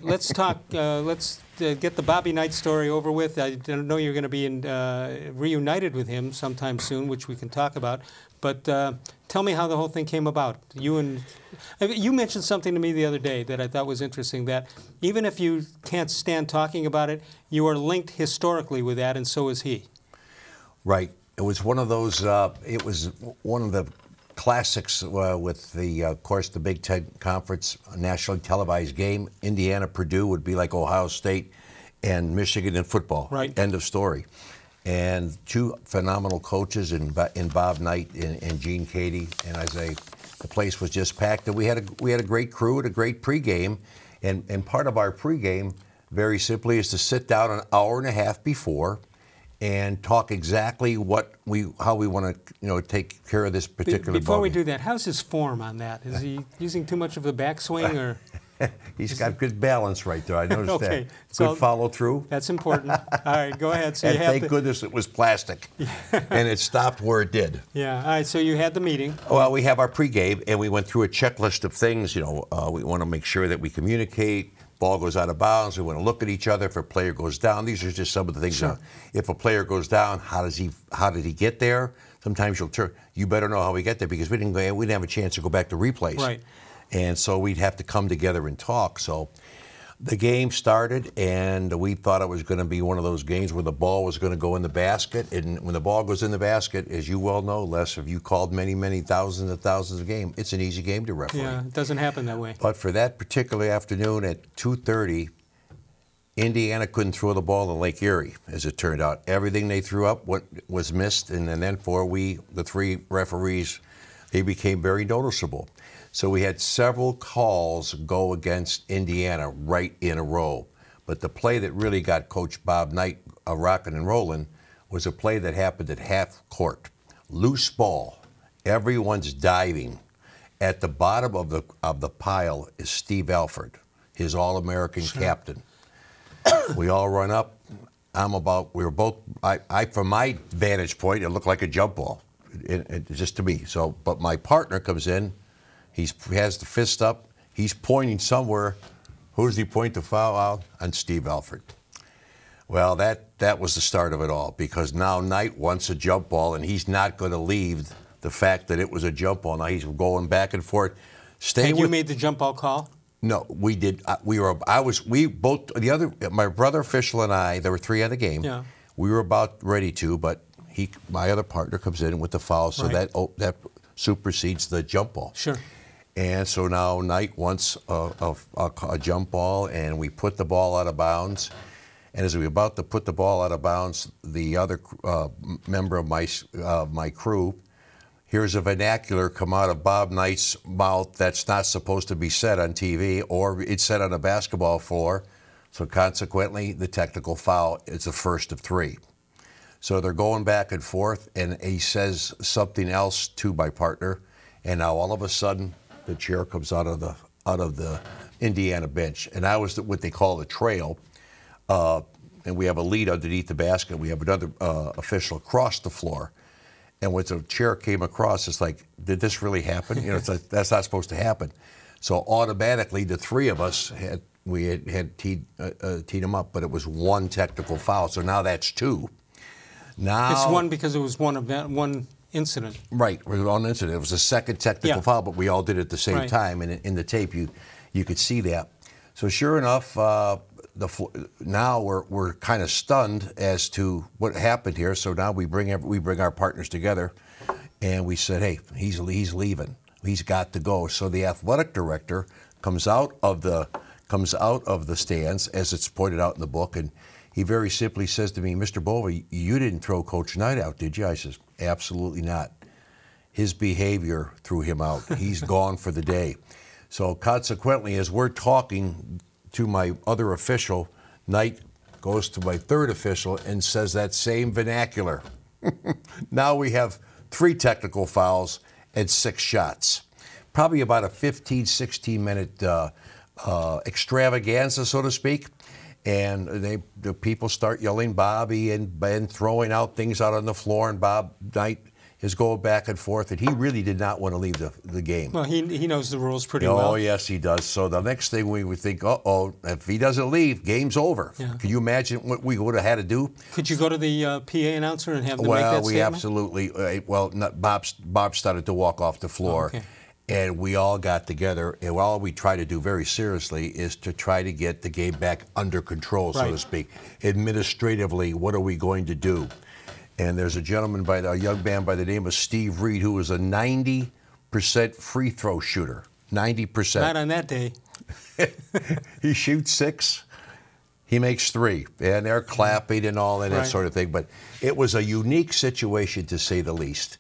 let's talk. Let's get the Bobby Knight story over with. I don't know you're going to be reunited with him sometime soon, which we can talk about. But tell me how the whole thing came about. You mentioned something to me the other day that I thought was interesting, that even if you can't stand talking about it, you are linked historically with that, and so is he. Right. It was one of those, it was one of the classics with the, of course, the Big Ten Conference nationally televised game. Indiana-Purdue would be like Ohio State and Michigan in football. Right. End of story. And two phenomenal coaches in Bob Knight and Gene Cady. And the place was just packed. And we had a great crew and a great pregame. And part of our pregame, very simply, is to sit down an hour and a half before and talk exactly how we want to take care of this particular Before we ballgame. do that, how's his form on that? Is he using too much of the backswing, or? He's got good balance right there. I noticed okay. that. So good follow through. That's important. All right, go ahead. So and thank goodness it was plastic, and it stopped where it did. Yeah. All right. So you had the meeting. Well, we have our pregame, and we went through a checklist of things. We want to make sure that we communicate. Ball goes out of bounds. We want to look at each other. If a player goes down, these are just some of the things. Sure. If a player goes down, how did he get there? Sometimes you better know how we get there, because we didn't have a chance to go back to replays. Right. And so we'd have to come together and talk. So the game started, and we thought it was going to be one of those games where the ball was going to go in the basket. And when the ball goes in the basket, as you well know, Les, if you called many, many thousands and thousands of games, it's an easy game to referee. Yeah, it doesn't happen that way. But for that particular afternoon at 2:30, Indiana couldn't throw the ball in Lake Erie, as it turned out. Everything they threw up was missed, and then the three referees, they became very noticeable. So we had several calls go against Indiana right in a row. But the play that really got Coach Bob Knight rocking and rolling was a play that happened at half court. Loose ball. Everyone's diving. At the bottom of the pile is Steve Alford, his All-American captain. We all run up. We were both, from my vantage point, it looked like a jump ball, just to me. So, but my partner comes in. He has the fist up. He's pointing somewhere. Who does he point the foul out? On Steve Alford. Well, that was the start of it all, because now Knight wants a jump ball, and he's not going to leave the fact that it was a jump ball. Now he's going back and forth. And you made the jump ball call? No, we did. My brother official and I, there were three on the game. Yeah. We were about ready to, but my other partner comes in with the foul, so right. that supersedes the jump ball. Sure. And so now Knight wants a jump ball, and we put the ball out of bounds. And as we were about to put the ball out of bounds, the other member of my crew hears a vernacular come out of Bob Knight's mouth that's not supposed to be said on TV, or it's said on a basketball floor. So consequently, the technical foul is the first of three. So they're going back and forth, and he says something else to my partner, and now all of a sudden, the chair comes out of the Indiana bench, and I was what they call the trail, and we have a lead underneath the basket. We have another official across the floor, and when the chair came across, it's like, did this really happen? It's like, that's not supposed to happen. So automatically, the three of us had teed them up, but it was one technical foul. So now that's two. Now it's one because it was one incident. Right, it was one incident. It was a second technical foul, but we all did it at the same time. And in the tape, you could see that. So sure enough, now we're kind of stunned as to what happened here. So now we bring our partners together, and we said, hey, he's leaving. He's got to go. So the athletic director comes out of the stands, as it's pointed out in the book, and he very simply says to me, Mr. Bova, you didn't throw Coach Knight out, did you? I says, absolutely not. His behavior threw him out. He's gone for the day. So consequently, as we're talking to my other official, Knight goes to my third official and says that same vernacular. Now we have 3 technical fouls and 6 shots. Probably about a 15, 16-minute extravaganza, so to speak. And the people start yelling Bobby and Ben, throwing out things out on the floor, and Bob Knight, is going back and forth, and he really did not want to leave the game. Well, he knows the rules pretty well. Oh, yes, he does. So the next thing we would think, uh-oh, if he doesn't leave, game's over. Yeah. Can you imagine what we would have had to do? Could you go to the PA announcer and have them make that Well, we statement? absolutely, Bob started to walk off the floor. Oh, okay. And we all got together, and all we try to do very seriously is to try to get the game back under control, so to speak. Administratively, what are we going to do? And there's a gentleman, a young man by the name of Steve Reed, who was a 90% free throw shooter. 90%. Not on that day. He shoots 6, he makes 3, and they're clapping and all that sort of thing. But it was a unique situation, to say the least.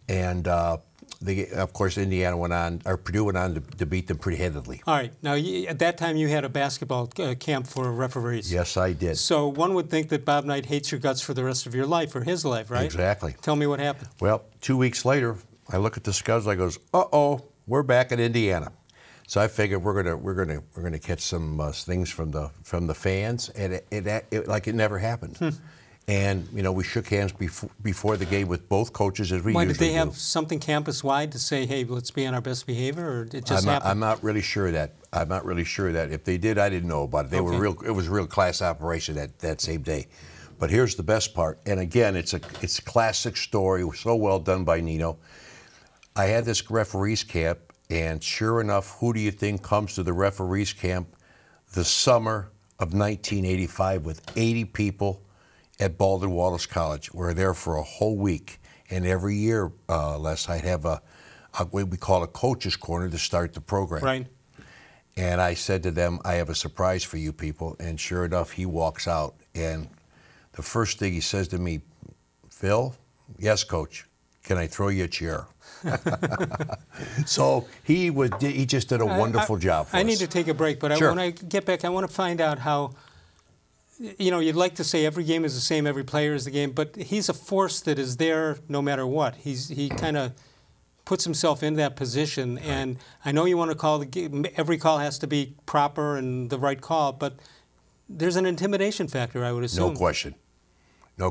And of course, Indiana went on, or Purdue went on to beat them pretty handedly. All right. Now, at that time, you had a basketball camp for referees. Yes, I did. So one would think that Bob Knight hates your guts for the rest of your life, or his life, right? Exactly. Tell me what happened. Well, 2 weeks later, I look at the schedule. I goes, uh-oh, we're back in Indiana. So I figured we're gonna catch some things from the fans, and it like it never happened. And, you know, we shook hands before the game with both coaches, as we usually do. Why, did they have something campus-wide to say, hey, let's be on our best behavior, or it just happened? I'm not really sure of that. I'm not really sure of that. If they did, I didn't know about it. They were real. It was a real class operation that same day. But here's the best part. And again, it's a classic story, so well done by Nino. I had this referees camp, and sure enough, who do you think comes to the referees camp the summer of 1985 with 80 people at Baldwin Wallace College? We're there for a whole week, and every year, Les, I'd have what we call a coach's corner to start the program. Right. And I said to them, I have a surprise for you people. And sure enough, he walks out, and the first thing he says to me, Phil, yes, coach, can I throw you a chair? So he just did a wonderful job for us. I need to take a break, but Sure. when I get back, I want to find out how. You know, you'd like to say every game is the same, every player is the game, but he's a force that is there no matter what. He kind of puts himself in that position, and I know you want to call the game. Every call has to be proper and the right call, but there's an intimidation factor, I would assume. No question.